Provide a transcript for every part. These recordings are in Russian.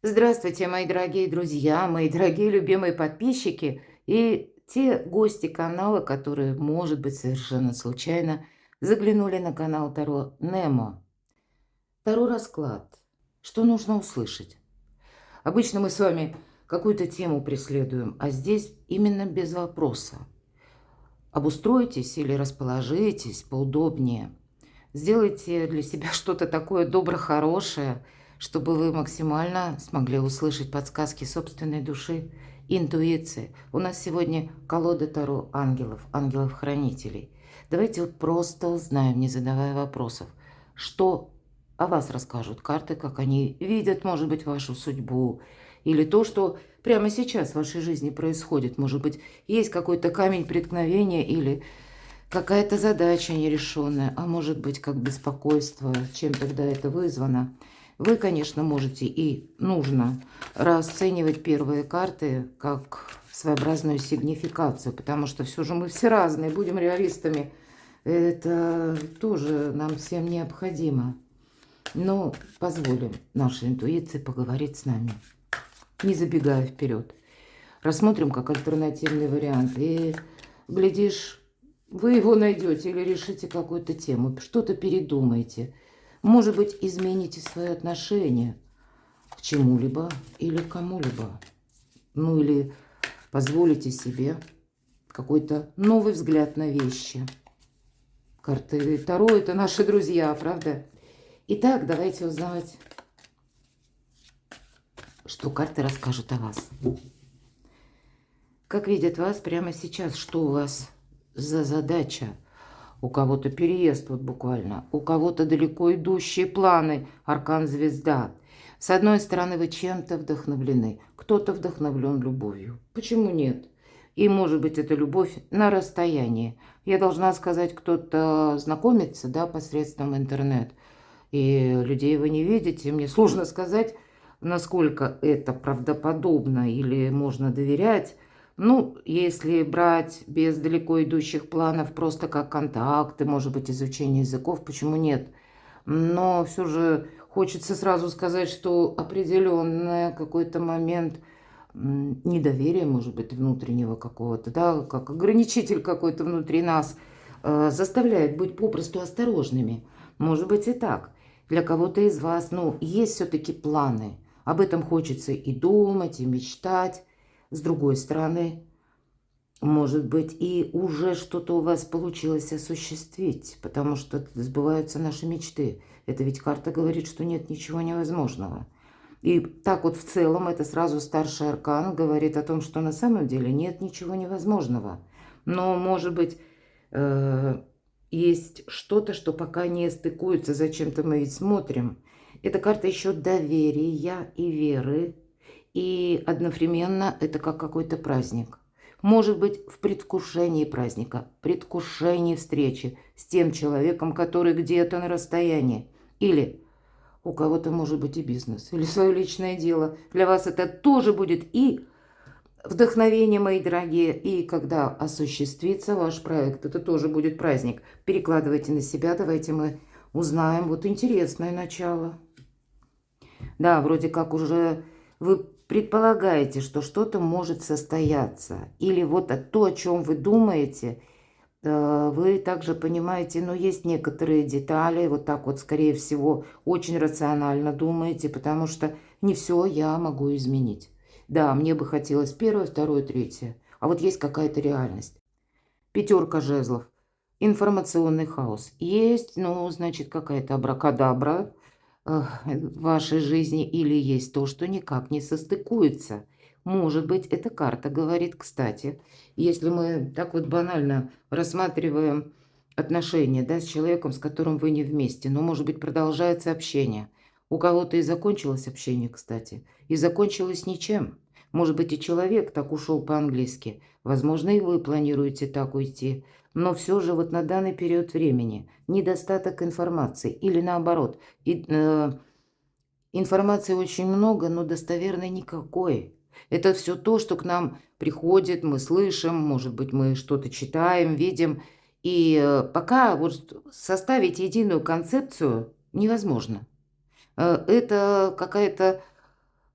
Здравствуйте, мои дорогие друзья, мои дорогие любимые подписчики и те гости канала, которые, может быть, совершенно случайно заглянули на канал Таро Немо. Таро расклад. Что нужно услышать? Обычно мы с вами какую-то тему преследуем, а здесь именно без вопроса. Обустройтесь или расположитесь поудобнее. Сделайте для себя что-то такое добро-хорошее, чтобы вы максимально смогли услышать подсказки собственной души, интуиции. У нас сегодня колода Таро ангелов, ангелов-хранителей. Давайте вот просто узнаем, не задавая вопросов, что о вас расскажут карты, как они видят, может быть, вашу судьбу, или то, что прямо сейчас в вашей жизни происходит. Может быть, есть какой-то камень преткновения или какая-то задача нерешенная, а может быть, как беспокойство, чем тогда это вызвано. Вы, конечно, можете и нужно расценивать первые карты как своеобразную сигнификацию, потому что все же мы все разные, будем реалистами. Это тоже нам всем необходимо. Но позволим нашей интуиции поговорить с нами, не забегая вперед. Рассмотрим как альтернативный вариант. И, глядишь, вы его найдете или решите какую-то тему, что-то передумаете. Может быть, измените свое отношение к чему-либо или к кому-либо. Ну или позволите себе какой-то новый взгляд на вещи. Карты Таро – это наши друзья, правда? Итак, давайте узнавать, что карты расскажут о вас. Как видят вас прямо сейчас, что у вас за задача? У кого-то переезд вот буквально, у кого-то далеко идущие планы, аркан звезда. С одной стороны, вы чем-то вдохновлены, кто-то вдохновлен любовью. Почему нет? И может быть это любовь на расстоянии. Я должна сказать, кто-то знакомится, да, посредством интернет. И людей вы не видите. Мне сложно сказать, насколько это правдоподобно или можно доверять. Ну, если брать без далеко идущих планов, просто как контакты, может быть, изучение языков, почему нет? Но все же хочется сразу сказать, что определенный какой-то момент недоверия, может быть, внутреннего какого-то, да, как ограничитель какой-то внутри нас, заставляет быть попросту осторожными. Может быть и так. Для кого-то из вас, ну, есть все-таки планы. Об этом хочется и думать, и мечтать. С другой стороны, может быть, и уже что-то у вас получилось осуществить, потому что сбываются наши мечты. Это ведь карта говорит, что нет ничего невозможного. И так вот в целом это сразу старший аркан говорит о том, что на самом деле нет ничего невозможного. Но, может быть, есть что-то, что пока не стыкуется, зачем-то мы ведь смотрим. Эта карта еще доверия и веры, и одновременно это как какой-то праздник. Может быть, в предвкушении праздника, предвкушении встречи с тем человеком, который где-то на расстоянии. Или у кого-то может быть и бизнес, или свое личное дело. Для вас это тоже будет и вдохновение, мои дорогие, и когда осуществится ваш проект, это тоже будет праздник. Перекладывайте на себя, давайте мы узнаем. Вот интересное начало. Да, вроде как уже вы предполагаете, что что-то может состояться. Или вот то, о чем вы думаете, вы также понимаете, но есть некоторые детали, вот так вот, скорее всего, очень рационально думаете, потому что не все я могу изменить. Да, мне бы хотелось первое, второе, третье, а вот есть какая-то реальность. Пятерка жезлов. Информационный хаос. Есть, ну, значит, какая-то абракадабра в вашей жизни или есть то, что никак не состыкуется. Может быть, эта карта говорит, кстати, если мы так вот банально рассматриваем отношения, да, с человеком, с которым вы не вместе, но, может быть, продолжается общение. У кого-то и закончилось общение, кстати, и закончилось ничем. Может быть, и человек так ушел по-английски. Возможно, и вы планируете так уйти. Но все же вот на данный период времени недостаток информации или наоборот, информации очень много, но достоверной никакой. Это все то, что к нам приходит, мы слышим, может быть, мы что-то читаем, видим. И пока вот составить единую концепцию невозможно. Это какая-то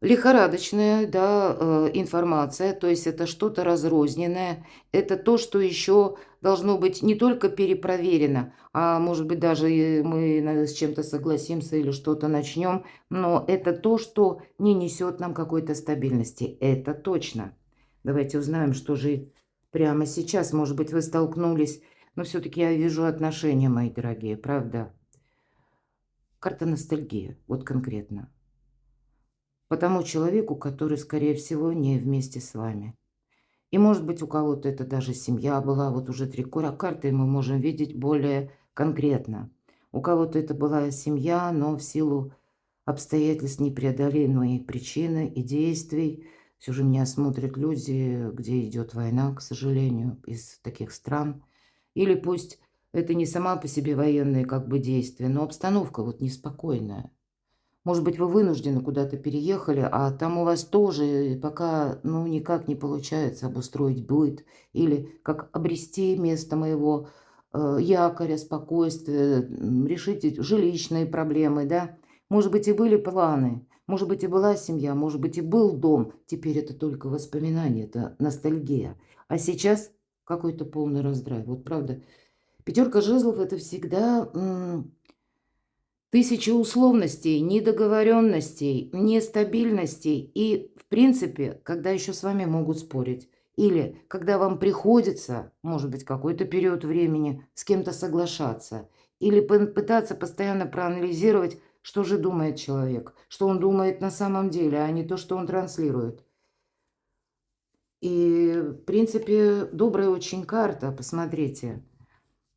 Лихорадочная, да, информация, то есть это что-то разрозненное, это то, что еще должно быть не только перепроверено, а может быть даже и мы с чем-то согласимся или что-то начнем, но это то, что не несет нам какой-то стабильности, это точно. Давайте узнаем, что же прямо сейчас, может быть, вы столкнулись, но все-таки я вижу отношения, мои дорогие, правда? Карта ностальгии, вот конкретно. По тому человеку, который, скорее всего, не вместе с вами. И, может быть, у кого-то это даже семья была. Вот уже 3 карты мы можем видеть более конкретно. У кого-то это была семья, но в силу обстоятельств непреодолимой причины и действий все же меня смотрят люди, где идет война, к сожалению, из таких стран. Или пусть это не сама по себе военные как бы действия, но обстановка вот неспокойная. Может быть, вы вынуждены куда-то переехали, а там у вас тоже пока, ну, никак не получается обустроить быт или как обрести место моего якоря, спокойствия, решить эти жилищные проблемы, да. Может быть, и были планы, может быть, и была семья, может быть, и был дом. Теперь это только воспоминания, это ностальгия. А сейчас какой-то полный раздрай. Вот правда, пятерка жезлов – это всегда тысячи условностей, недоговоренностей, нестабильностей и, в принципе, когда еще с вами могут спорить. Или когда вам приходится, может быть, какой-то период времени с кем-то соглашаться. Или пытаться постоянно проанализировать, что же думает человек, что он думает на самом деле, а не то, что он транслирует. И, в принципе, добрая очень карта, посмотрите.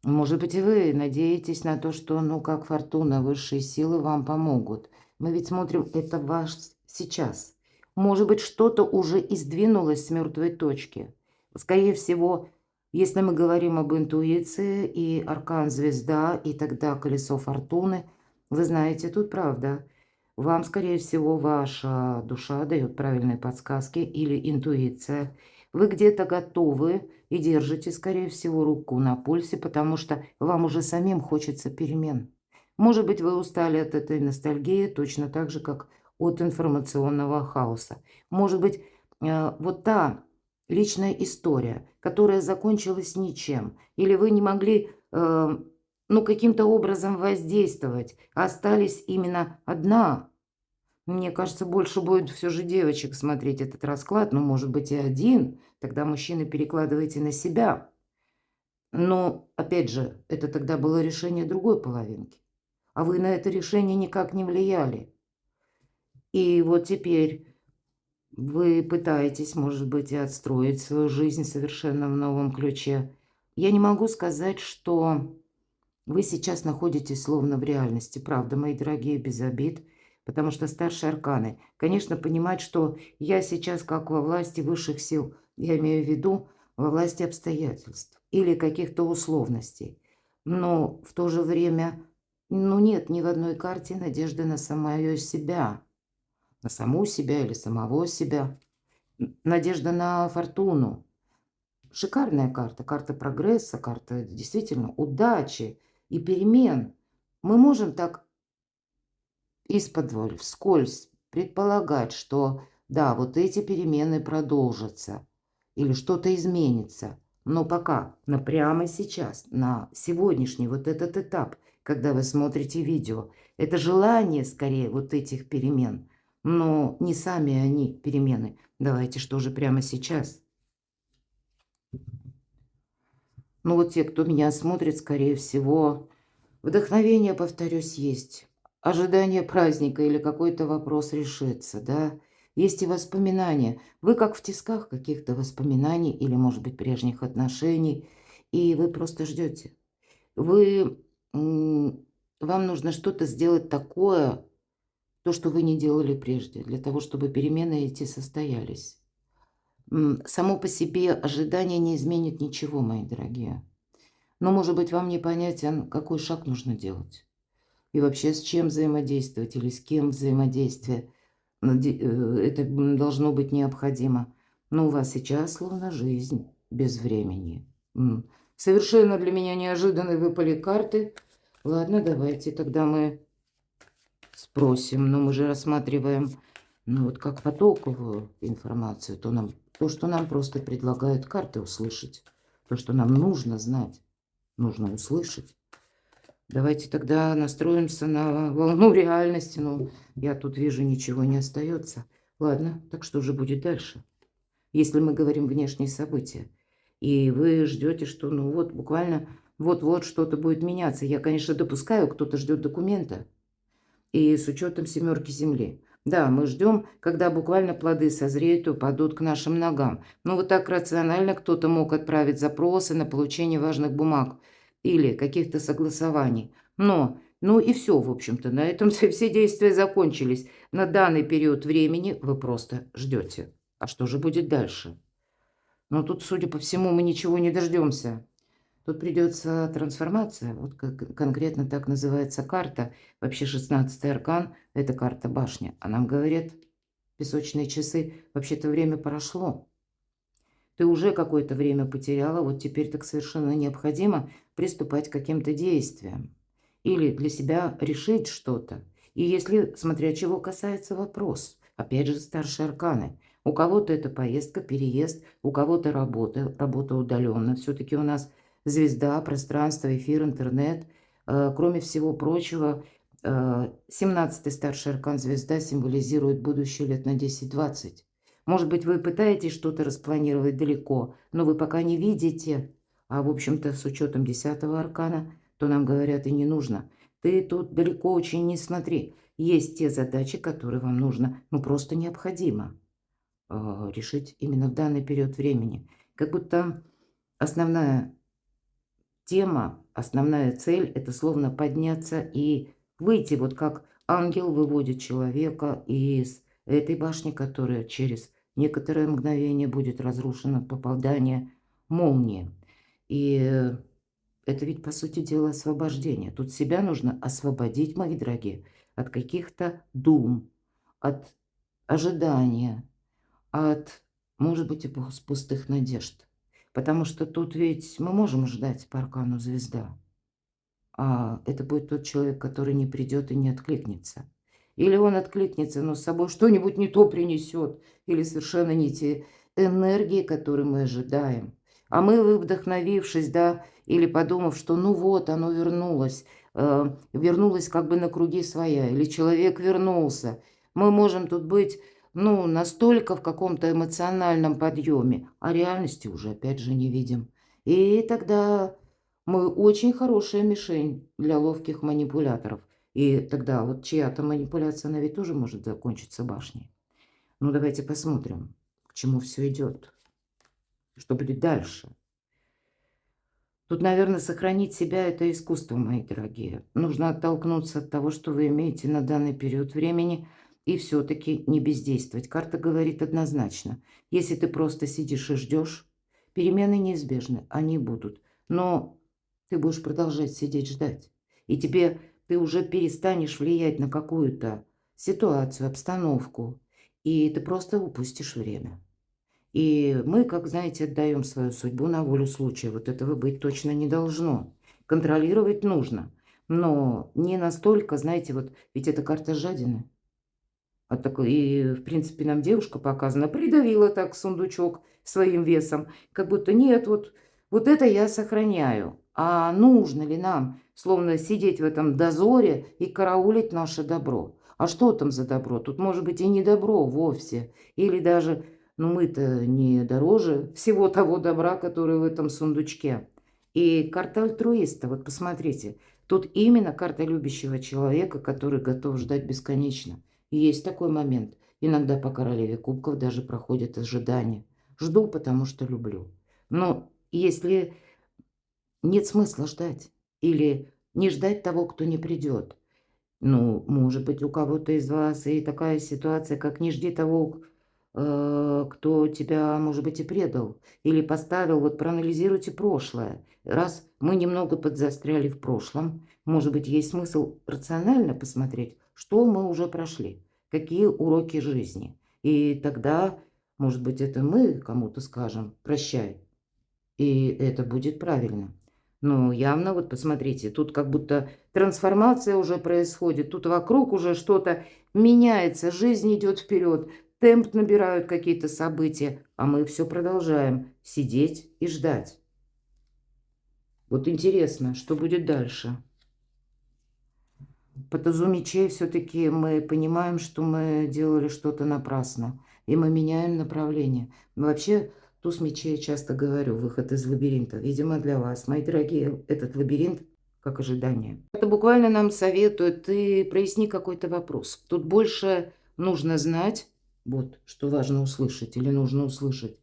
Может быть, и вы надеетесь на то, что, ну, как фортуна, высшие силы вам помогут. Мы ведь смотрим, это ваш сейчас. Может быть, что-то уже издвинулось с мертвой точки. Скорее всего, если мы говорим об интуиции и аркан звезда, и тогда колесо фортуны, вы знаете, тут правда. Вам, скорее всего, ваша душа дает правильные подсказки или интуиция. Вы где-то готовы и держите, скорее всего, руку на пульсе, потому что вам уже самим хочется перемен. Может быть, вы устали от этой ностальгии точно так же, как от информационного хаоса. Может быть, вот та личная история, которая закончилась ничем, или вы не могли, ну, каким-то образом воздействовать, а остались именно одна. Мне кажется, больше будет все же девочек смотреть этот расклад, но, может быть, и один. Тогда мужчины перекладывайте на себя. Но, опять же, это тогда было решение другой половинки. А вы на это решение никак не влияли. И вот теперь вы пытаетесь, может быть, и отстроить свою жизнь совершенно в новом ключе. Я не могу сказать, что вы сейчас находитесь словно в реальности. Правда, мои дорогие, без обид. Потому что старшие арканы. Конечно, понимать, что я сейчас как во власти высших сил. Я имею в виду во власти обстоятельств или каких-то условностей. Но в то же время, ну, нет ни в одной карте надежды на самое себя. На саму себя или самого себя. Надежда на фортуну. Шикарная карта. Карта прогресса, карта действительно удачи и перемен. Мы можем так исподволь, вскользь предполагать, что да, вот эти перемены продолжатся или что-то изменится. Но пока, на прямо сейчас, на сегодняшний вот этот этап, когда вы смотрите видео, это желание скорее вот этих перемен, но не сами они перемены. Давайте, что же прямо сейчас? Ну вот те, кто меня смотрит, скорее всего, вдохновение, повторюсь, есть. Ожидание праздника или какой-то вопрос решится, да. Есть и воспоминания. Вы как в тисках каких-то воспоминаний или, может быть, прежних отношений, и вы просто ждете. Вы, вам нужно что-то сделать такое, то, что вы не делали прежде, для того, чтобы перемены эти состоялись. Само по себе ожидание не изменит ничего, мои дорогие. Но, может быть, вам непонятен, какой шаг нужно делать. И вообще, с чем взаимодействовать или с кем взаимодействие. Это должно быть необходимо. Но у вас сейчас словно жизнь без времени. Совершенно для меня неожиданно выпали карты. Ладно, давайте тогда мы спросим. Но мы же рассматриваем Ну вот как потоковую информацию, то, что нам просто предлагают карты услышать, то, что нам нужно знать, нужно услышать. Давайте тогда настроимся на волну реальности. Ну, я тут вижу, ничего не остается. Ладно, так что же будет дальше? Если мы говорим внешние события, и вы ждете, что ну вот буквально вот-вот что-то будет меняться. Я, конечно, допускаю, кто-то ждет документа, и с учетом семерки земли. Да, мы ждем, когда буквально плоды созреют и упадут к нашим ногам. Но вот так рационально кто-то мог отправить запросы на получение важных бумаг или каких-то согласований. Но, ну и все, в общем-то, на этом все действия закончились. На данный период времени вы просто ждете. А что же будет дальше? Но тут, судя по всему, мы ничего не дождемся. Тут придется трансформация. Вот конкретно так называется карта. Вообще 16-й аркан – это карта башни. А нам говорят, песочные часы, вообще-то время прошло. Ты уже какое-то время потеряла, вот теперь так совершенно необходимо приступать к каким-то действиям. Или для себя решить что-то. И если, смотря чего касается вопрос, опять же, старшие арканы. У кого-то это поездка, переезд, у кого-то работа удаленно. Все-таки у нас звезда, пространство, эфир, интернет. Кроме всего прочего, 17-й старший аркан звезда символизирует будущее лет на 10-20. Может быть, вы пытаетесь что-то распланировать далеко, но вы пока не видите. А, в общем-то, с учетом 10-го аркана, то нам говорят и не нужно. Ты тут далеко очень не смотри. Есть те задачи, которые вам нужно, ну, просто необходимо решить именно в данный период времени. Как будто основная тема, основная цель – это словно подняться и выйти, вот как ангел выводит человека из этой башни, которая через некоторое мгновение будет разрушена от попадания молнии. И это ведь, по сути дела, освобождение. Тут себя нужно освободить, мои дорогие, от каких-то дум, от ожидания, от, может быть, и пустых надежд. Потому что тут ведь мы можем ждать по аркану звезда. А это будет тот человек, который не придет и не откликнется. Или он откликнется, но с собой что-нибудь не то принесет. Или совершенно не те энергии, которые мы ожидаем. А мы, вдохновившись, да, или подумав, что ну вот, оно вернулось, вернулось как бы на круги своя, или человек вернулся, мы можем тут быть, ну, настолько в каком-то эмоциональном подъеме, а реальности уже, опять же, не видим. И тогда мы очень хорошая мишень для ловких манипуляторов. И тогда вот чья-то манипуляция, она ведь тоже может закончиться башней. Ну, давайте посмотрим, к чему все идет. Что будет дальше? Тут, наверное, сохранить себя – это искусство, мои дорогие. Нужно оттолкнуться от того, что вы имеете на данный период времени, и все-таки не бездействовать. Карта говорит однозначно. Если ты просто сидишь и ждешь, перемены неизбежны, они будут. Но ты будешь продолжать сидеть ждать. И ты уже перестанешь влиять на какую-то ситуацию, обстановку, и ты просто упустишь время. И мы, как знаете, отдаем свою судьбу на волю случая. Вот этого быть точно не должно. Контролировать нужно. Но не настолько, знаете, вот ведь это карта жадины. И, в принципе, нам девушка показана, придавила так сундучок своим весом. Как будто нет, вот это я сохраняю. А нужно ли нам, словно сидеть в этом дозоре и караулить наше добро? А что там за добро? Тут может быть и не добро вовсе. Или даже, ну мы-то не дороже всего того добра, которое в этом сундучке. И карта альтруиста, вот посмотрите. Тут именно карта любящего человека, который готов ждать бесконечно. Есть такой момент. Иногда по королеве кубков даже проходит ожидание. Жду, потому что люблю. Но если нет смысла ждать или не ждать того, кто не придет, ну, может быть, у кого-то из вас и такая ситуация, как не жди того, кто тебя, может быть, и предал или поставил. Вот проанализируйте прошлое. Раз мы немного подзастряли в прошлом, может быть, есть смысл рационально посмотреть, что мы уже прошли, какие уроки жизни. И тогда, может быть, это мы кому-то скажем «прощай», и это будет правильно. Ну, явно, вот посмотрите, тут как будто трансформация уже происходит, тут вокруг уже что-то меняется, жизнь идет вперед, темп набирают какие-то события, а мы все продолжаем сидеть и ждать. Вот интересно, что будет дальше. По тузу мечей все-таки мы понимаем, что мы делали что-то напрасно, и мы меняем направление. Но вообще, туз мечей, часто говорю, выход из лабиринта. Видимо, для вас, мои дорогие, этот лабиринт как ожидание. Это буквально нам советует, ты проясни какой-то вопрос. Тут больше нужно знать, вот, что важно услышать или нужно услышать.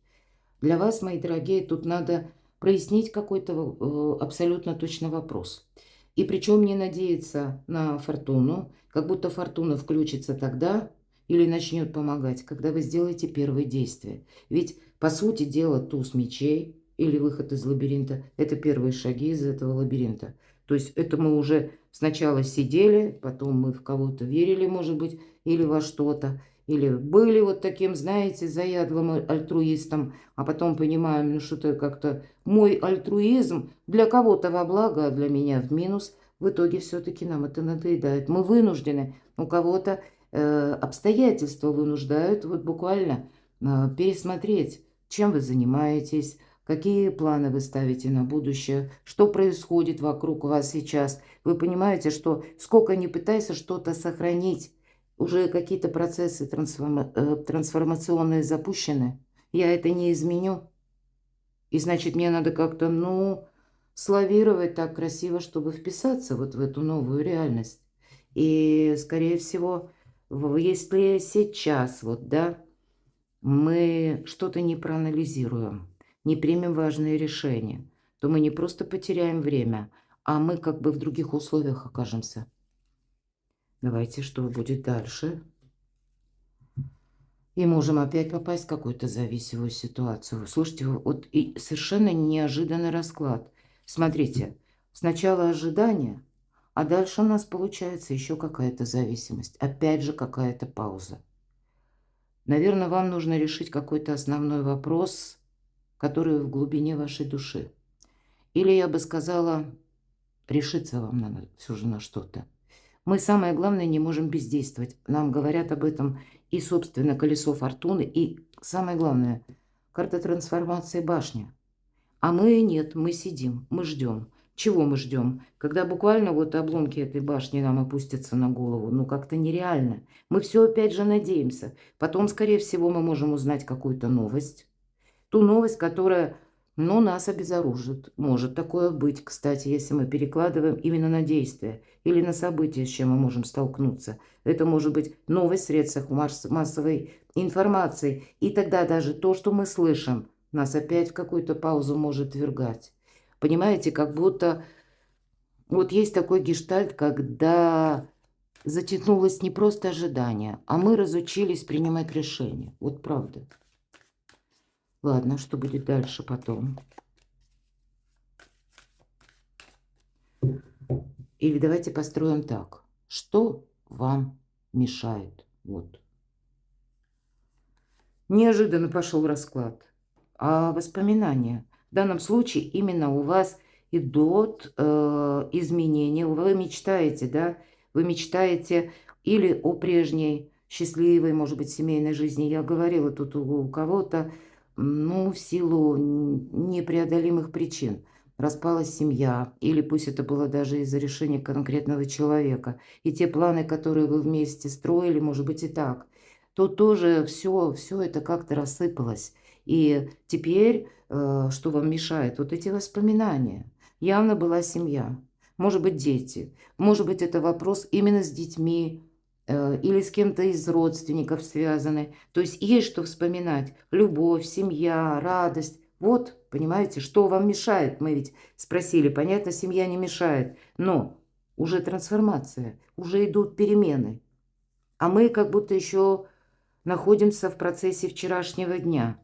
Для вас, мои дорогие, тут надо прояснить какой-то абсолютно точно вопрос. И причем не надеяться на фортуну, как будто фортуна включится тогда или начнет помогать, когда вы сделаете первые действия. Ведь, по сути дела, туз мечей или выход из лабиринта – это первые шаги из этого лабиринта. То есть это мы уже сначала сидели, потом мы в кого-то верили, может быть, или во что-то. Или были вот таким, знаете, заядлым альтруистом, а потом понимаем, ну что-то как-то мой альтруизм для кого-то во благо, а для меня в минус. В итоге все-таки нам это надоедает. Мы вынуждены, у кого-то обстоятельства вынуждают вот буквально пересмотреть, чем вы занимаетесь, какие планы вы ставите на будущее, что происходит вокруг вас сейчас. Вы понимаете, что сколько ни пытайся что-то сохранить, уже какие-то процессы трансформационные запущены, я это не изменю. И значит, мне надо как-то, ну, славировать так красиво, чтобы вписаться вот в эту новую реальность. И, скорее всего, если сейчас, вот, да, мы что-то не проанализируем, не примем важные решения, то мы не просто потеряем время, а мы как бы в других условиях окажемся. Давайте, что будет дальше? И можем опять попасть в какую-то зависимую ситуацию. Слушайте, вот и совершенно неожиданный расклад. Смотрите, сначала ожидание, а дальше у нас получается еще какая-то зависимость. Опять же какая-то пауза. Наверное, вам нужно решить какой-то основной вопрос, который в глубине вашей души. Или я бы сказала, решиться вам надо все же на что-то. Мы, самое главное, не можем бездействовать. Нам говорят об этом и, собственно, колесо фортуны, и, самое главное, карта трансформации башни. А мы нет, мы сидим, мы ждем. Чего мы ждем? Когда буквально вот обломки этой башни нам опустятся на голову, ну как-то нереально. Мы все опять же надеемся. Потом, скорее всего, мы можем узнать какую-то новость. Ту новость, которая, ну, нас обезоружит. Может такое быть, кстати, если мы перекладываем именно на действия или на события, с чем мы можем столкнуться. Это может быть новость в средствах массовой информации. И тогда даже то, что мы слышим, нас опять в какую-то паузу может ввергать. Понимаете, как будто вот есть такой гештальт, когда затянулось не просто ожидание, а мы разучились принимать решения. Вот правда. Ладно, что будет дальше потом? Или давайте построим так. Что вам мешает? Вот. Неожиданно пошел расклад. А воспоминания? В данном случае именно у вас идут изменения. Вы мечтаете, да? Вы мечтаете или о прежней счастливой, может быть, семейной жизни. Я говорила тут у кого-то, ну, в силу непреодолимых причин распалась семья, или пусть это было даже из-за решения конкретного человека. И те планы, которые вы вместе строили, может быть, и так, то тоже все это как-то рассыпалось. И теперь, что вам мешает? Вот эти воспоминания. Явно была семья, может быть, дети. Может быть, это вопрос именно с детьми или с кем-то из родственников связаны. То есть есть что вспоминать. Любовь, семья, радость. Вот, понимаете, что вам мешает? Мы ведь спросили. Понятно, семья не мешает. Но уже трансформация, уже идут перемены. А мы как будто еще находимся в процессе вчерашнего дня.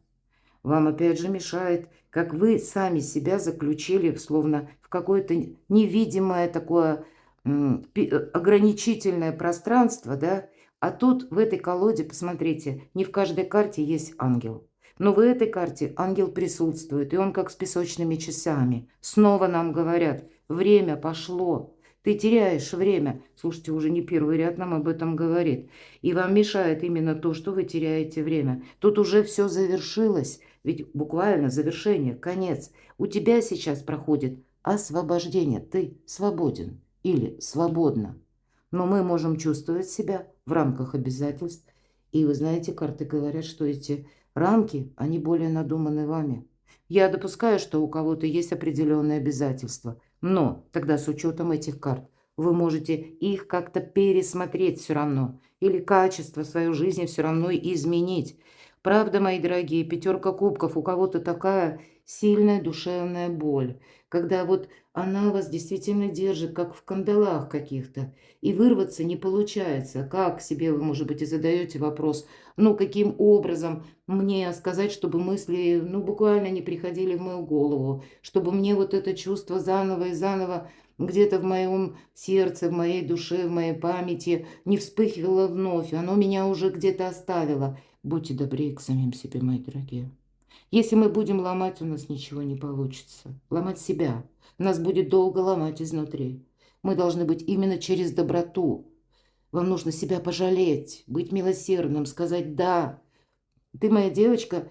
Вам опять же мешает, как вы сами себя заключили словно в какое-то невидимое такое ограничительное пространство, да? А тут в этой колоде, посмотрите, не в каждой карте есть ангел. Но в этой карте ангел присутствует, и он как с песочными часами. Снова нам говорят, время пошло, ты теряешь время. Слушайте, уже не первый ряд нам об этом говорит. И вам мешает именно то, что вы теряете время. Тут уже все завершилось, ведь буквально завершение, конец. У тебя сейчас проходит освобождение, ты свободен или свободна. Но мы можем чувствовать себя в рамках обязательств. И вы знаете, карты говорят, что эти рамки, они более надуманы вами. Я допускаю, что у кого-то есть определенные обязательства, но тогда с учетом этих карт вы можете их как-то пересмотреть все равно, или качество своей жизни все равно изменить. Правда, мои дорогие, пятерка кубков, у кого-то такая сильная душевная боль, когда вот она вас действительно держит, как в кандалах каких-то, и вырваться не получается. Как себе вы, может быть, и задаете вопрос, ну, каким образом мне сказать, чтобы мысли, ну, буквально не приходили в мою голову, чтобы мне вот это чувство заново и заново где-то в моем сердце, в моей душе, в моей памяти не вспыхивало вновь, оно меня уже где-то оставило. Будьте добрее к самим себе, мои дорогие. Если мы будем ломать, у нас ничего не получится. Ломать себя. Нас будет долго ломать изнутри. Мы должны быть именно через доброту. Вам нужно себя пожалеть, быть милосердным, сказать «да». Ты моя девочка,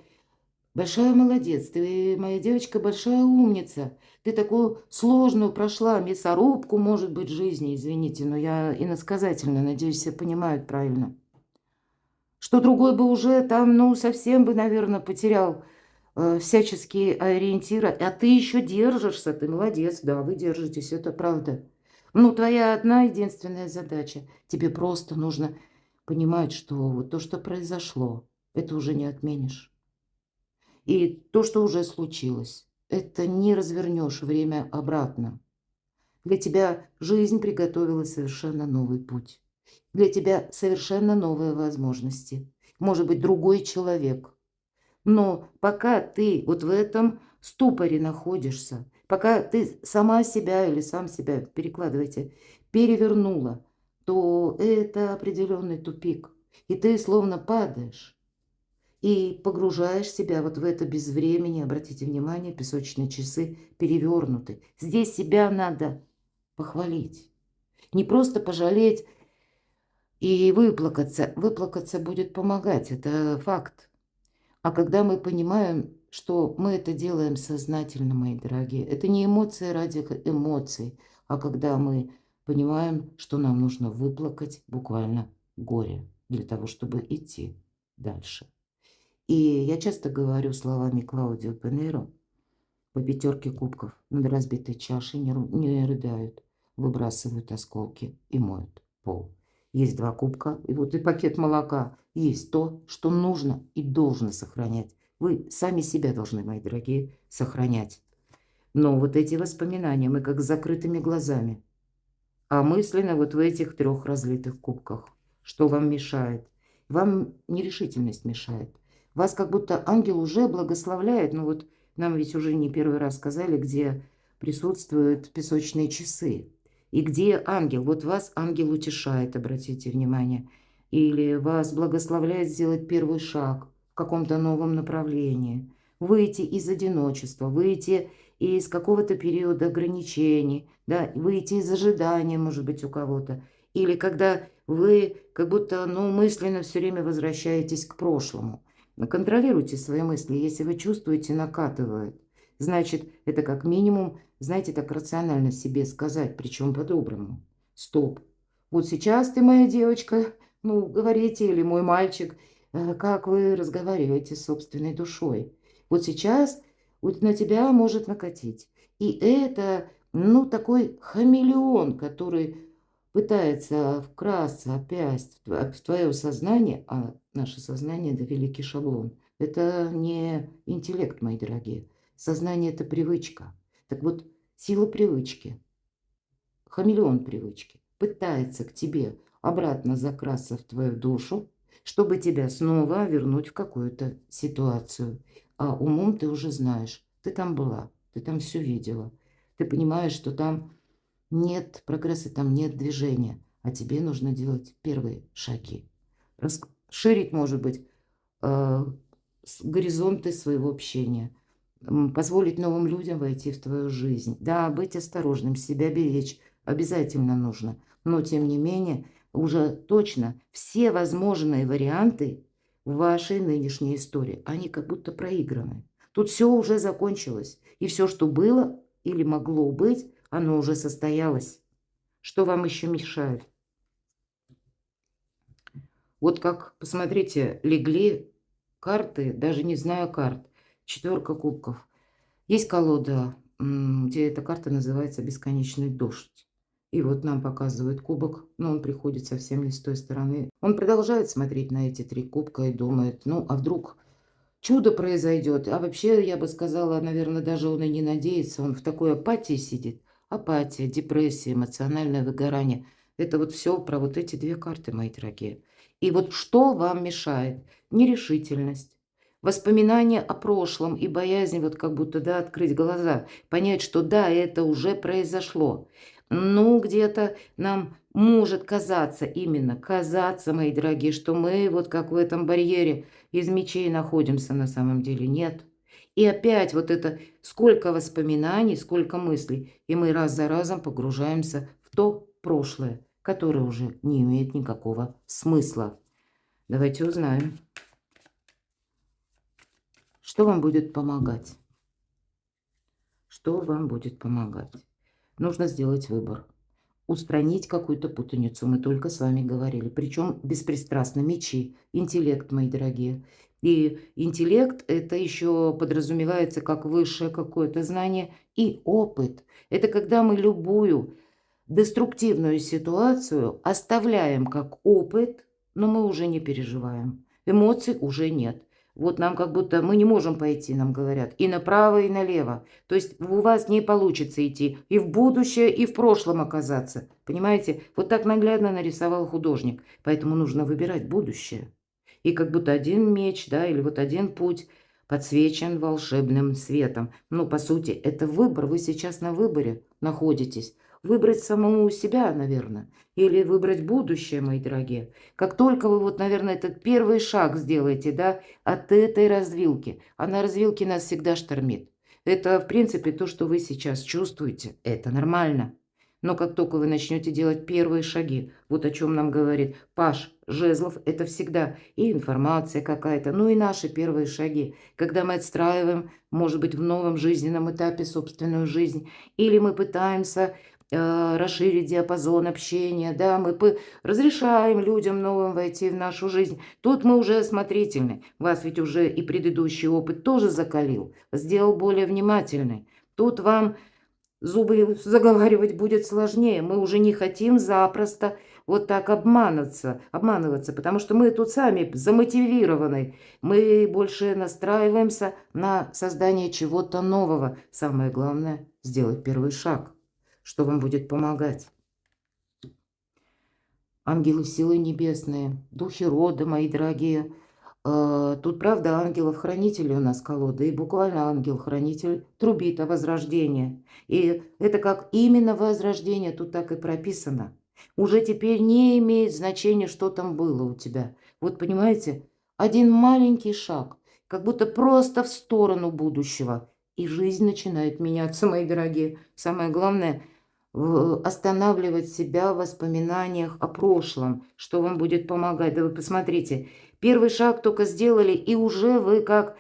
большая молодец, ты моя девочка, большая умница. Ты такую сложную прошла мясорубку, может быть, жизни, извините, но я иносказательно, надеюсь, все понимают правильно. Что другой бы уже там, ну, совсем бы, наверное, потерял всяческие ориентиры. А ты еще держишься, ты молодец, да, вы держитесь, это правда. Ну, твоя одна единственная задача. Тебе просто нужно понимать, что вот то, что произошло, это уже не отменишь. И то, что уже случилось, это не развернешь время обратно. Для тебя жизнь приготовила совершенно новый путь. Для тебя совершенно новые возможности. Может быть, другой человек. Но пока ты вот в этом ступоре находишься, пока ты сама себя или сам себя, перекладывайте, перевернула, то это определенный тупик. И ты словно падаешь. И погружаешь себя вот в это безвремение. Обратите внимание, песочные часы перевернуты. Здесь себя надо похвалить. Не просто пожалеть и выплакаться. Выплакаться будет помогать, это факт. А когда мы понимаем, что мы это делаем сознательно, мои дорогие, это не эмоции ради эмоций, а когда мы понимаем, что нам нужно выплакать буквально горе для того, чтобы идти дальше. И я часто говорю словами Клаудио Пенейро по пятерке кубков: над разбитой чашей не рыдают, выбрасывают осколки и моют пол. Есть два кубка, и вот и пакет молока. Есть то, что нужно и должно сохранять. Вы сами себя должны, мои дорогие, сохранять. Но вот эти воспоминания мы как с закрытыми глазами. А мысленно вот в этих трех разлитых кубках. Что вам мешает? Вам нерешительность мешает. Вас как будто ангел уже благословляет. Ну вот нам ведь уже не первый раз сказали, где присутствуют песочные часы. И где ангел? Вот вас ангел утешает, обратите внимание. Или вас благословляет сделать первый шаг в каком-то новом направлении. Выйти из одиночества, выйти из какого-то периода ограничений, да, выйти из ожидания, может быть, у кого-то. Или когда вы как будто, ну, мысленно все время возвращаетесь к прошлому. Но контролируйте свои мысли. Если вы чувствуете, накатывает, значит, это как минимум, знаете, так рационально себе сказать, причем по-доброму. Стоп. Вот сейчас ты, моя девочка, ну, говорите, или мой мальчик, как вы разговариваете с собственной душой. Вот сейчас вот на тебя может накатить. И это, ну, такой хамелеон, который пытается вкрасться опять в твое сознание, а наше сознание – это великий шаблон. Это не интеллект, мои дорогие. Сознание – это привычка. Так вот, сила привычки, хамелеон привычки пытается к тебе обратно закрасться в твою душу, чтобы тебя снова вернуть в какую-то ситуацию. А умом ты уже знаешь, ты там была, ты там все видела. Ты понимаешь, что там нет прогресса, там нет движения, а тебе нужно делать первые шаги. Расширить, может быть, горизонты своего общения, позволить новым людям войти в твою жизнь. Да, быть осторожным, себя беречь обязательно нужно, но тем не менее уже точно все возможные варианты в вашей нынешней истории, они как будто проиграны. Тут все уже закончилось, и все, что было или могло быть, оно уже состоялось. Что вам еще мешает? Вот как, посмотрите, легли карты, даже не знаю карт. 4 кубков. Есть колода, где эта карта называется «Бесконечный дождь». И вот нам показывают кубок, но он приходит совсем не с той стороны. Он продолжает смотреть на эти 3 кубка и думает, ну, а вдруг чудо произойдет? А вообще, я бы сказала, наверное, даже он и не надеется. Он в такой апатии сидит. Апатия, депрессия, эмоциональное выгорание. Это вот все про вот эти 2 карты, мои дорогие. И вот что вам мешает? Нерешительность, воспоминания о прошлом и боязнь вот как будто, да, открыть глаза, понять, что да, это уже произошло. Ну, где-то нам может казаться, именно казаться, мои дорогие, что мы вот как в этом барьере из мечей находимся, на самом деле нет. И опять вот это сколько воспоминаний, сколько мыслей, и мы раз за разом погружаемся в то прошлое, которое уже не имеет никакого смысла. Давайте узнаем, что вам будет помогать. Что вам будет помогать? Нужно сделать выбор. Устранить какую-то путаницу, мы только с вами говорили. Причем беспристрастно, мечи, интеллект, мои дорогие. И интеллект это еще подразумевается как высшее какое-то знание и опыт. Это когда мы любую деструктивную ситуацию оставляем как опыт, но мы уже не переживаем. Эмоций уже нет. Вот нам как будто мы не можем пойти, нам говорят, и направо, и налево. То есть у вас не получится идти и в будущее, и в прошлом оказаться. Понимаете? Вот так наглядно нарисовал художник. Поэтому нужно выбирать будущее. И как будто один меч, да, или вот один путь подсвечен волшебным светом. Ну, по сути, это выбор. Вы сейчас на выборе находитесь. Выбрать самому себя, наверное, или выбрать будущее, мои дорогие. Как только вы вот, наверное, этот первый шаг сделаете, да, от этой развилки, а на развилке нас всегда штормит. Это, в принципе, то, что вы сейчас чувствуете, это нормально. Но как только вы начнете делать первые шаги, вот о чем нам говорит Паш Жезлов, это всегда и информация какая-то, ну и наши первые шаги, когда мы отстраиваем, может быть, в новом жизненном этапе собственную жизнь, или мы пытаемся расширить диапазон общения, да, мы разрешаем людям новым войти в нашу жизнь. Тут мы уже осмотрительны. Вас ведь уже и предыдущий опыт тоже закалил, сделал более внимательной. Тут вам зубы заговаривать будет сложнее. Мы уже не хотим запросто вот так обманываться, потому что мы тут сами замотивированы. Мы больше настраиваемся на создание чего-то нового. Самое главное – сделать первый шаг. Что вам будет помогать? Ангелы, силы небесные, духи рода, мои дорогие. Тут, правда, ангелов-хранителей у нас колода, и буквально ангел-хранитель трубит о возрождении. И это как именно возрождение, тут так и прописано. Уже теперь не имеет значения, что там было у тебя. Вот понимаете, один маленький шаг, как будто просто в сторону будущего. И жизнь начинает меняться, мои дорогие. Самое главное – останавливать себя в воспоминаниях о прошлом, что вам будет помогать. Да вы посмотрите, первый шаг только сделали, и уже вы как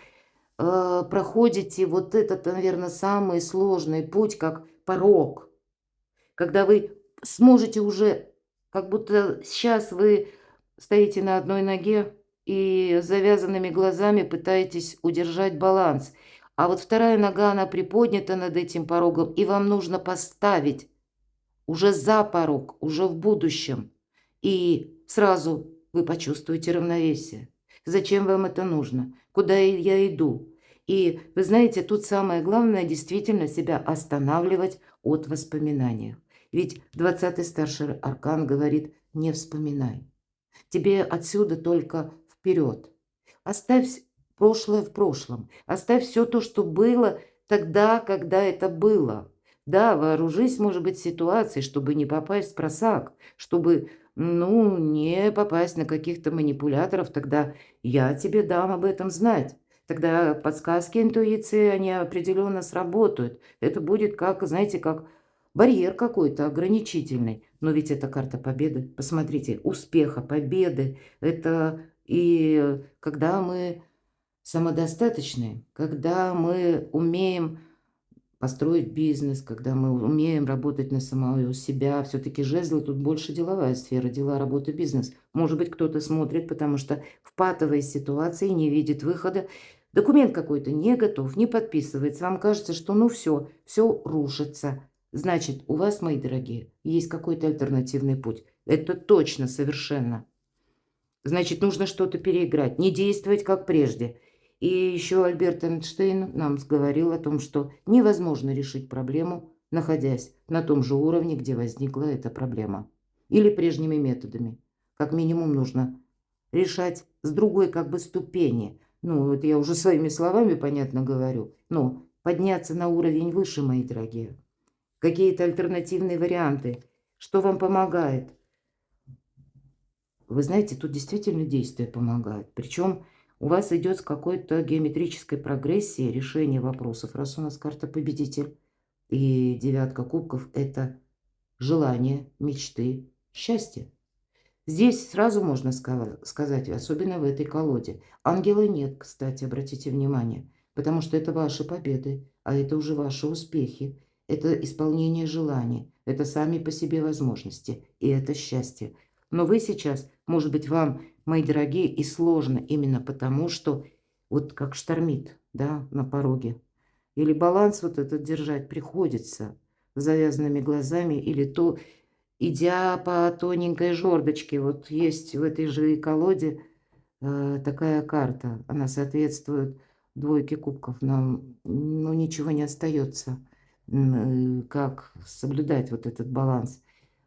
проходите вот этот, наверное, самый сложный путь, как порог, когда вы сможете уже, как будто сейчас вы стоите на одной ноге и с завязанными глазами пытаетесь удержать баланс, а вот вторая нога, она приподнята над этим порогом, и вам нужно поставить уже за порог, уже в будущем. И сразу вы почувствуете равновесие. Зачем вам это нужно? Куда я иду? И вы знаете, тут самое главное действительно себя останавливать от воспоминаний. Ведь 20-й старший аркан говорит: не вспоминай. Тебе отсюда только вперед. Оставь прошлое в прошлом. Оставь все то, что было тогда, когда это было. Да, вооружись, может быть, ситуацией, чтобы не попасть в просак, чтобы, ну, не попасть на каких-то манипуляторов, тогда я тебе дам об этом знать. тогда подсказки интуиции, они определенно сработают. Это будет как, знаете, как барьер какой-то ограничительный. Но ведь это карта победы. Посмотрите, успеха, победы. Это и когда мы самодостаточны, когда мы умеем построить бизнес, когда мы умеем работать на самого себя. Все-таки жезлы тут больше деловая сфера, дела, работа, бизнес. Может быть, кто-то смотрит, потому что в патовой ситуации не видит выхода. Документ какой-то не готов, не подписывается. Вам кажется, что ну все рушится. Значит, у вас, мои дорогие, есть какой-то альтернативный путь. Это точно, совершенно. Значит, нужно что-то переиграть, не действовать как прежде. И еще Альберт Эйнштейн нам говорил о том, что невозможно решить проблему, находясь на том же уровне, где возникла эта проблема. Или прежними методами. Как минимум нужно решать с другой как бы ступени. Ну, это я уже своими словами, понятно, говорю. Но подняться на уровень выше, мои дорогие. Какие-то альтернативные варианты. Что вам помогает? Вы знаете, тут действительно действие помогает. Причем у вас идет с какой-то геометрической прогрессией решение вопросов. Раз у нас карта победитель и девятка кубков – это желание, мечты, счастье. Здесь сразу можно сказать, особенно в этой колоде. Ангела нет, кстати, обратите внимание, потому что это ваши победы, а это уже ваши успехи. Это исполнение желаний, это сами по себе возможности, и это счастье. Но вы сейчас, может быть, вам, мои дорогие, и сложно именно потому, что вот как штормит, да, на пороге. Или баланс вот этот держать приходится с завязанными глазами, или то, идя по тоненькой жердочке. Вот есть в этой же колоде такая карта. Она соответствует двойке кубков. Нам ну, ничего не остается, как соблюдать вот этот баланс.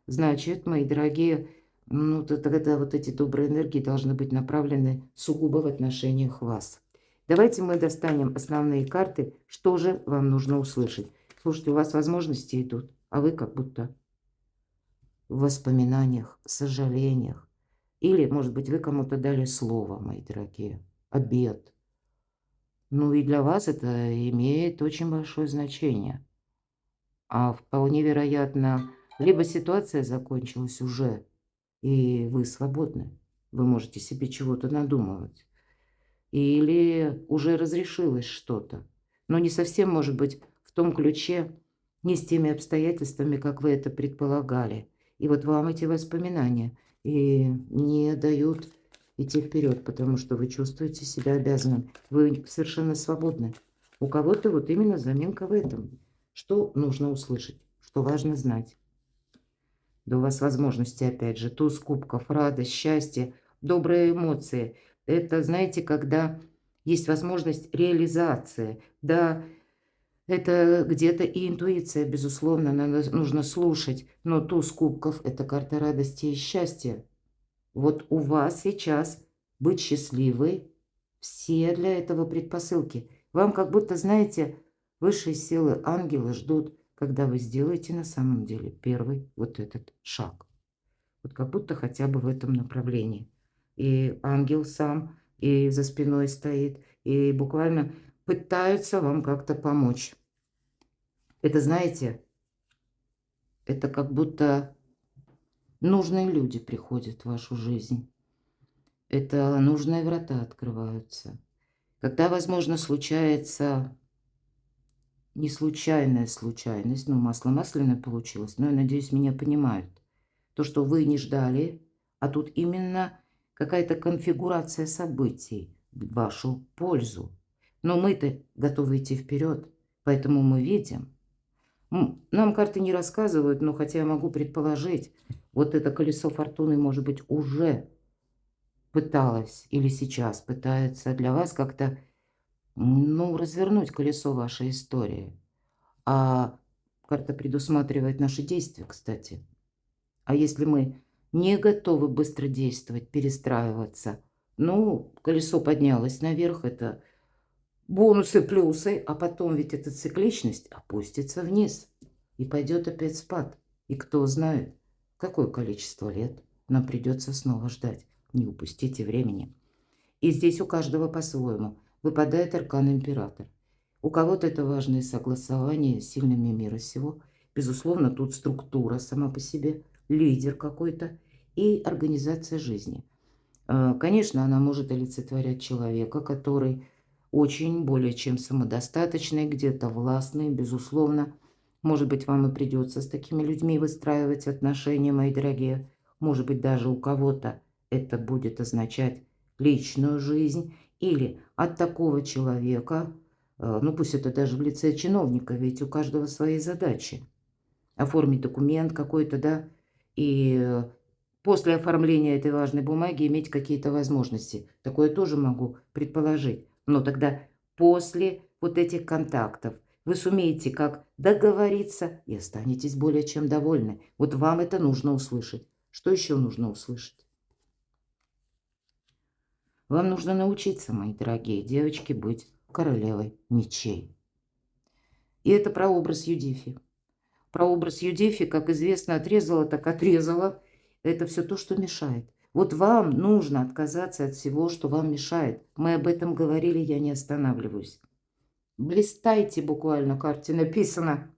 Значит, мои дорогие, ну, тогда вот эти добрые энергии должны быть направлены сугубо в отношениях вас. Давайте мы достанем основные карты. Что же вам нужно услышать? Слушайте, у вас возможности идут, а вы как будто в воспоминаниях, сожалениях. Или, может быть, вы кому-то дали слово, мои дорогие, обет. Ну и для вас это имеет очень большое значение. А вполне вероятно, либо ситуация закончилась уже, и вы свободны. Вы можете себе чего-то надумывать. Или уже разрешилось что-то. Но не совсем, может быть, в том ключе, не с теми обстоятельствами, как вы это предполагали. И вот вам эти воспоминания и не дают идти вперед, потому что вы чувствуете себя обязанным. Вы совершенно свободны. У кого-то вот именно заминка в этом. Что нужно услышать, что важно знать. Да у вас возможности, опять же, туз кубков, радость, счастье, добрые эмоции. Это, знаете, когда есть возможность реализации. Да, это где-то и интуиция, безусловно, нужно слушать. Но туз кубков – это карта радости и счастья. Вот у вас сейчас быть счастливой, все для этого предпосылки. Вам как будто, знаете, высшие силы, ангелы ждут, когда вы сделаете на самом деле первый вот этот шаг. Вот как будто хотя бы в этом направлении. И ангел сам, и за спиной стоит, и буквально пытаются вам как-то помочь. Это, знаете, это как будто нужные люди приходят в вашу жизнь. Это нужные врата открываются. Когда, возможно, случается не случайная случайность, ну, масло масляное получилось, но я надеюсь, меня понимают. То, что вы не ждали, а тут именно какая-то конфигурация событий в вашу пользу. Но мы-то готовы идти вперед, поэтому мы видим. Нам карты не рассказывают, но хотя я могу предположить, вот это колесо фортуны, может быть, уже пыталось или сейчас пытается для вас как-то, ну, развернуть колесо вашей истории. А карта предусматривает наши действия, кстати. А если мы не готовы быстро действовать, перестраиваться, ну, колесо поднялось наверх, это бонусы, плюсы, а потом ведь эта цикличность опустится вниз и пойдет опять спад. И кто знает, какое количество лет нам придется снова ждать. Не упустите времени. И здесь у каждого по-своему. выпадает аркан император. У кого-то это важное согласование с сильными мира сего. Безусловно, тут структура сама по себе, лидер какой-то и организация жизни. Конечно, она может олицетворять человека, который очень более чем самодостаточный, где-то властный, безусловно. Может быть, вам и придется с такими людьми выстраивать отношения, мои дорогие. Может быть, даже у кого-то это будет означать личную жизнь. Или от такого человека, ну пусть это даже в лице чиновника, ведь у каждого свои задачи. Оформить документ какой-то, да, и после оформления этой важной бумаги иметь какие-то возможности. Такое тоже могу предположить. Но тогда после вот этих контактов вы сумеете как договориться и останетесь более чем довольны. Вот вам это нужно услышать. Что еще нужно услышать? Вам нужно научиться, мои дорогие девочки, быть королевой мечей. И это про образ Юдифи. Про образ Юдифи, как известно, отрезала, так отрезала. Это все то, что мешает. Вот вам нужно отказаться от всего, что вам мешает. Мы об этом говорили, я не останавливаюсь. Блистайте, буквально, в карте написано.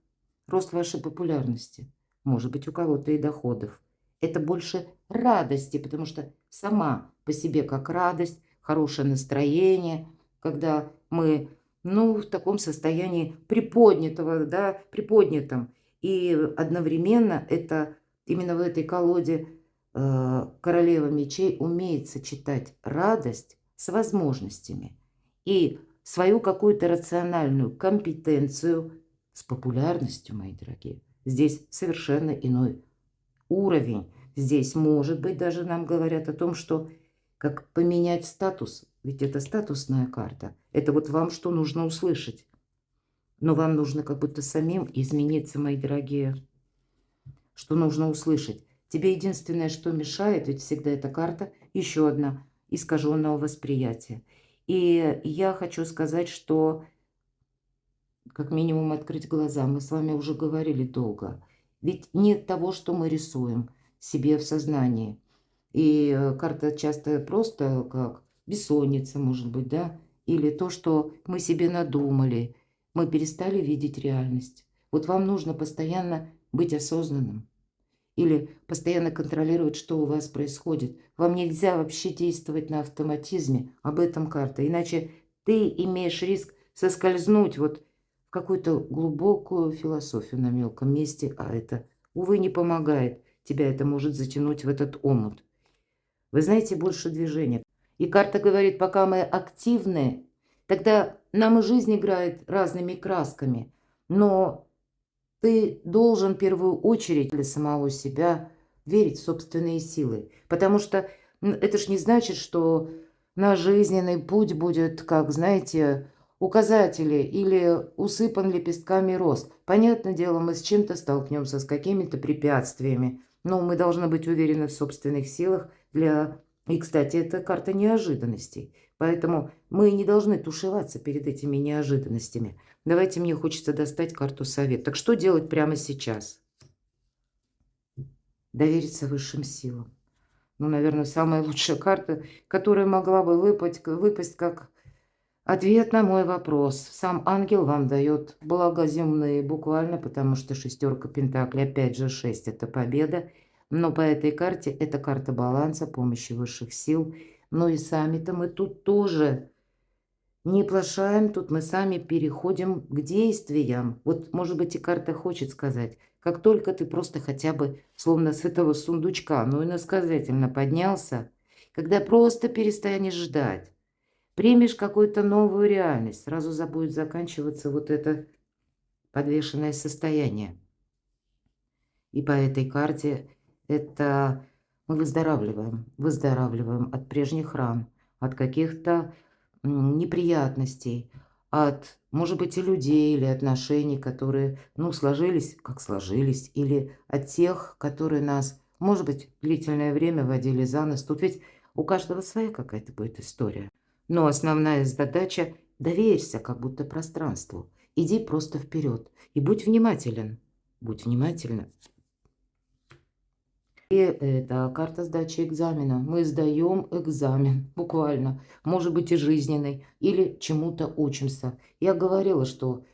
Рост вашей популярности. Может быть, у кого-то и доходов. Это больше радости, потому что сама по себе как радость, хорошее настроение, когда мы, ну, в таком состоянии приподнятого, да, приподнятом. И одновременно это именно в этой колоде королева мечей умеет сочетать радость с возможностями и свою какую-то рациональную компетенцию с популярностью, мои дорогие. Здесь совершенно иной уровень. Здесь, может быть, даже нам говорят о том, что как поменять статус. Ведь это статусная карта. Это вот вам что нужно услышать. Но вам нужно как будто самим измениться, мои дорогие. Что нужно услышать? Тебе единственное, что мешает, ведь всегда эта карта, еще одна, искаженного восприятия. И я хочу сказать, что как минимум открыть глаза. Мы с вами уже говорили долго. Ведь нет того, что мы рисуем себе в сознании. И карта часто просто как бессонница, может быть, да? Или то, что мы себе надумали. Мы перестали видеть реальность. Вот вам нужно постоянно быть осознанным. Или постоянно контролировать, что у вас происходит. Вам нельзя вообще действовать на автоматизме. Об этом карта. Иначе ты имеешь риск соскользнуть вот в какую-то глубокую философию на мелком месте, а это, увы, не помогает. Тебя это может затянуть в этот омут. Вы знаете, больше движения. И карта говорит, пока мы активны, тогда нам и жизнь играет разными красками. Но ты должен в первую очередь для самого себя верить в собственные силы. Потому что это ж не значит, что наш жизненный путь будет, как, знаете, указатели или усыпан лепестками роз. Понятное дело, мы с чем-то столкнемся, с какими-то препятствиями. Но мы должны быть уверены в собственных силах для... И, кстати, это карта неожиданностей. Поэтому мы не должны тушеваться перед этими неожиданностями. Давайте, мне хочется достать карту совет. Так что делать прямо сейчас? Довериться высшим силам. Ну, наверное, самая лучшая карта, которая могла бы выпасть как ответ на мой вопрос. Сам ангел вам дает благоземные буквально, потому что шестерка пентаклей, опять же 6 это победа. Но по этой карте это карта баланса, помощи высших сил. Ну и сами-то мы тут тоже не плашаем, тут мы сами переходим к действиям. Вот, может быть, и карта хочет сказать, как только ты просто хотя бы, словно с этого сундучка, ну иносказательно поднялся, когда просто перестанешь ждать, примешь какую-то новую реальность, сразу будет заканчиваться вот это подвешенное состояние. И по этой карте это мы выздоравливаем от прежних ран, от каких-то неприятностей, от, может быть, и людей, или отношений, которые, ну, сложились, как сложились, или от тех, которые нас, может быть, длительное время водили за нос. Тут ведь у каждого своя какая-то будет история. Но основная задача – доверься как будто пространству. Иди просто вперед и будь внимателен. Будь внимательна. И это карта сдачи экзамена. Мы сдаем экзамен, буквально. Может быть и жизненный, или чему-то учимся. Я говорила, что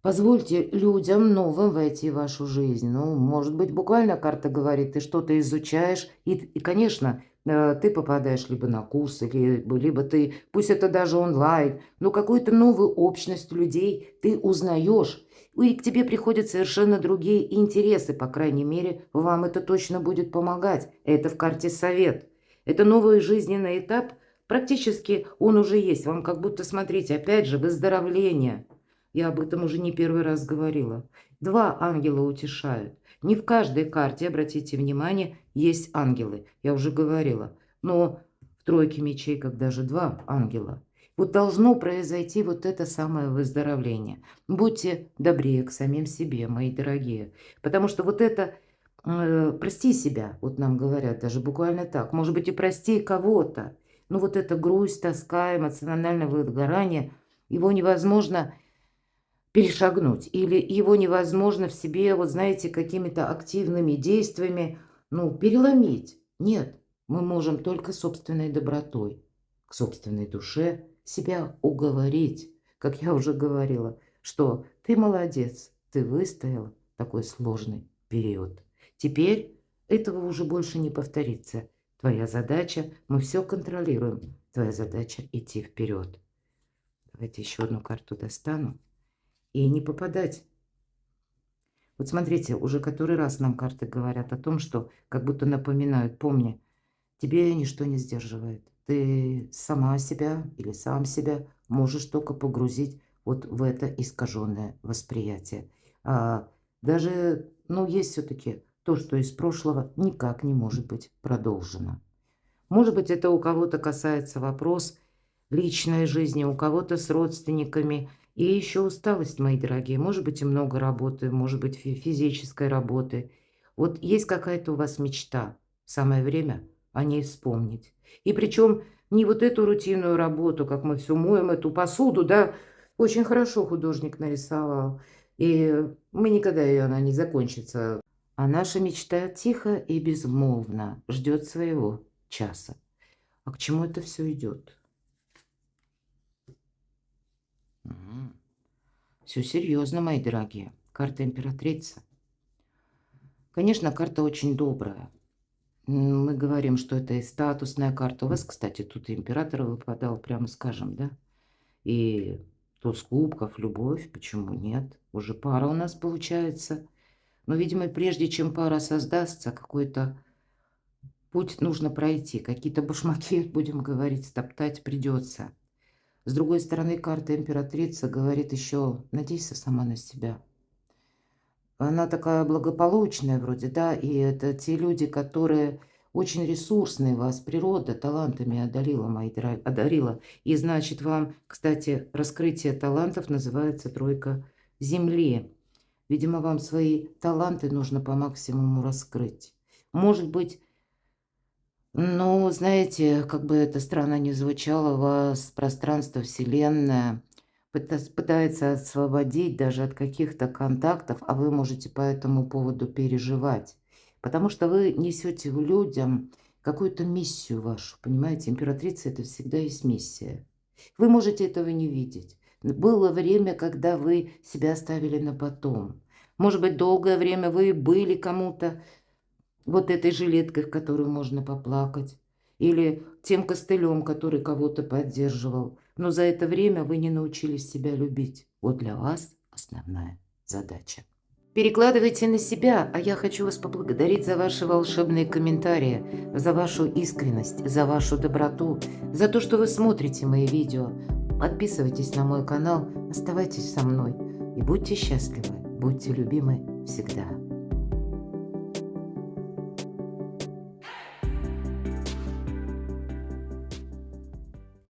позвольте людям новым войти в вашу жизнь. Ну, может быть, буквально карта говорит, ты что-то изучаешь, и конечно, ты попадаешь либо на курсы, либо ты, пусть это даже онлайн, но какую-то новую общность людей ты узнаешь. И к тебе приходят совершенно другие интересы, по крайней мере, вам это точно будет помогать. Это в карте совет. Это новый жизненный этап, практически он уже есть. Вам как будто, смотрите, опять же, выздоровление. Я об этом уже не первый раз говорила. Два ангела утешают. Не в каждой карте, обратите внимание, есть ангелы. Я уже говорила. Но в тройке мечей, когда же два ангела. Вот должно произойти вот это самое выздоровление. Будьте добрее к самим себе, мои дорогие. Потому что вот это прости себя, вот нам говорят даже буквально так. Может быть, и прости кого-то. Но вот эта грусть, тоска, эмоциональное выгорание, его невозможно перешагнуть. Или его невозможно в себе, вот знаете, какими-то активными действиями, ну, переломить. Нет, мы можем только собственной добротой, к собственной душе себя уговорить. Как я уже говорила, что ты молодец, ты выстоял такой сложный период. Теперь этого уже больше не повторится. Твоя задача, мы все контролируем. Твоя задача идти вперед. Давайте еще одну карту достану. И не попадать. Вот смотрите, уже который раз нам карты говорят о том, что как будто напоминают, помни, тебе ничто не сдерживает. Ты сама себя или сам себя можешь только погрузить вот в это искаженное восприятие. Даже, ну, есть все-таки то, что из прошлого никак не может быть продолжено. Может быть, это у кого-то касается вопрос личной жизни, у кого-то с родственниками. И еще усталость, мои дорогие. Может быть, и много работы, может быть, физической работы. Вот есть какая-то у вас мечта. Самое время о ней вспомнить. И причем не вот эту рутинную работу, как мы все моем, эту посуду, да, очень хорошо художник нарисовал. И мы никогда ее, она не закончится. А наша мечта тихо и безмолвно ждет своего часа. А к чему это все идет? Все серьезно, мои дорогие. Карта императрица. Конечно, карта очень добрая. Мы говорим, что это и статусная карта. У вас, кстати, тут и император выпадал, прямо скажем, да? И туз кубков, любовь, почему нет? Уже пара у нас получается. Но, видимо, прежде чем пара создастся, какой-то путь нужно пройти. Какие-то башмаки, будем говорить, стоптать придется. С другой стороны, карта императрица говорит еще, надейся сама на себя. Она такая благополучная вроде, да, и это те люди, которые очень ресурсные, вас природа талантами одарила, мои дорогие, одарила. И значит, вам, кстати, раскрытие талантов называется тройка Земли. Видимо, вам свои таланты нужно по максимуму раскрыть. Может быть, ну, знаете, как бы это странно ни звучало, вас пространство, Вселенная пытается освободить даже от каких-то контактов, а вы можете по этому поводу переживать. Потому что вы несете людям какую-то миссию вашу, понимаете? Императрица – это всегда есть миссия. Вы можете этого не видеть. Было время, когда вы себя оставили на потом. Может быть, долгое время вы были кому-то вот этой жилеткой, в которую можно поплакать, или тем костылем, который кого-то поддерживал. Но за это время вы не научились себя любить. Вот для вас основная задача. Перекладывайте на себя, а я хочу вас поблагодарить за ваши волшебные комментарии, за вашу искренность, за вашу доброту, за то, что вы смотрите мои видео. Подписывайтесь на мой канал, оставайтесь со мной и будьте счастливы, будьте любимы всегда.